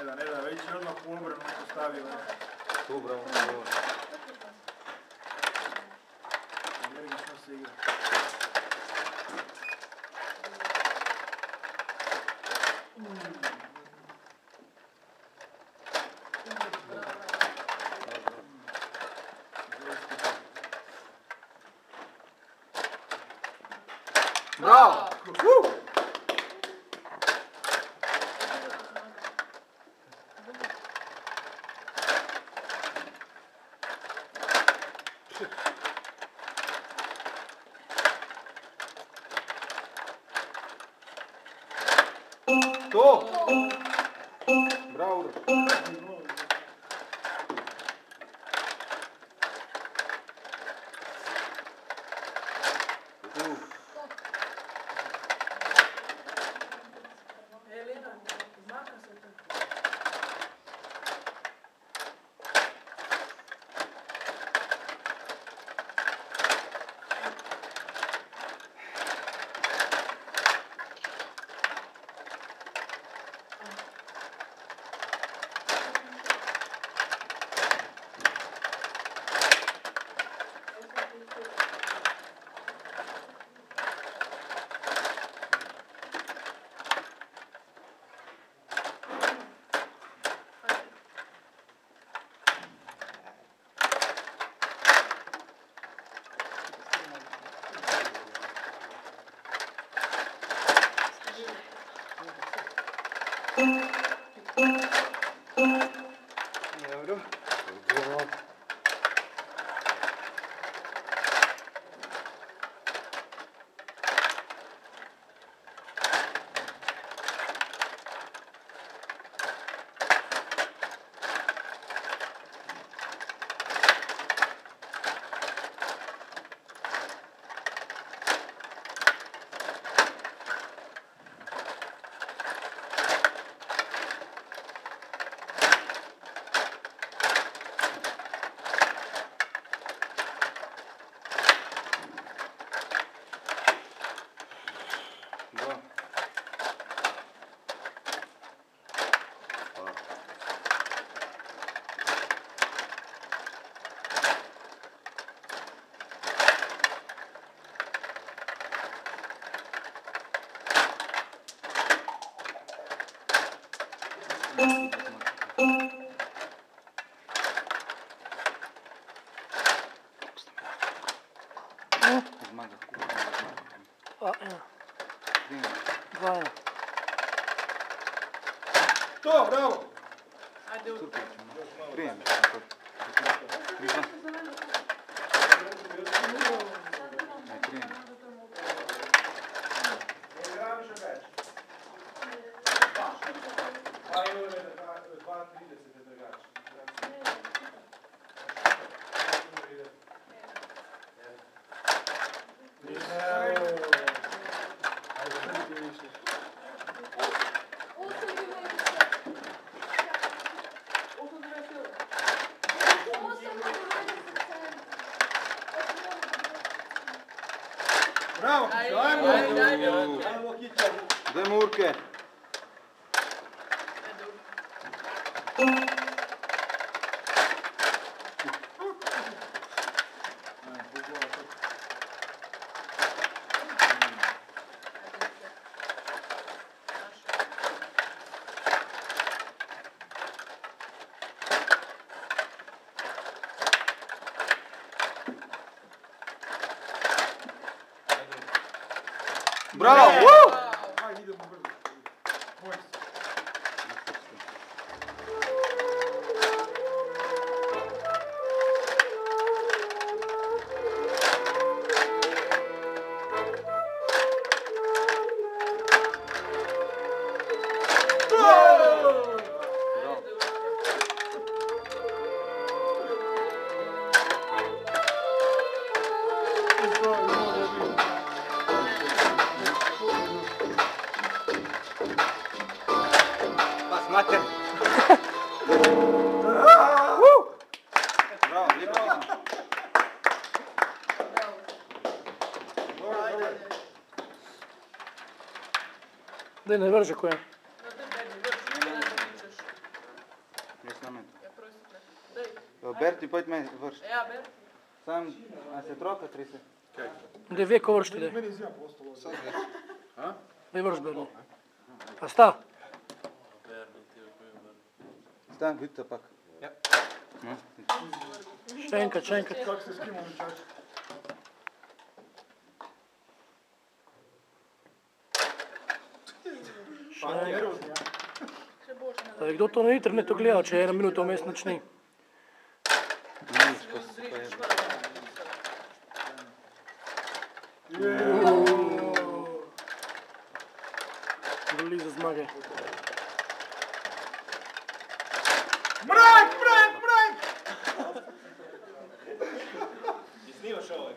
Ne da, već je odmah u obranu postavio. Tu, bravo. Energično se igra. Bravo! To! Bravo, Uroš. Dobro. To, bravo! Ajde, Prijem. Bravo, ajmo! Ajmo, Kića! Idemo, Urke. Bravo! Ajde, idemo brzo. Moj se. Pas, mater. Bravo, lijepo. Daj ne vrže koja. Na te ajde, još, ne pričaš. Berti, pojd me vršiti. Ja, ber. Sam, a se troka trese? Gdje vije ko vršti, Meni je zima postalo. ne vrš Berni. A sta? Stan, vidite pak. Ja. Še enkrat, še enkrat. Kako ste s kim omičači? Pa nervozni, ja. Še boljše ne Da je kdo to na internetu gledal, če je 1 minuta vmes nič ni. Nič, pa se pa je. Boli za zmage. Mrak, mrak, mrak! Ti snimaš ovo?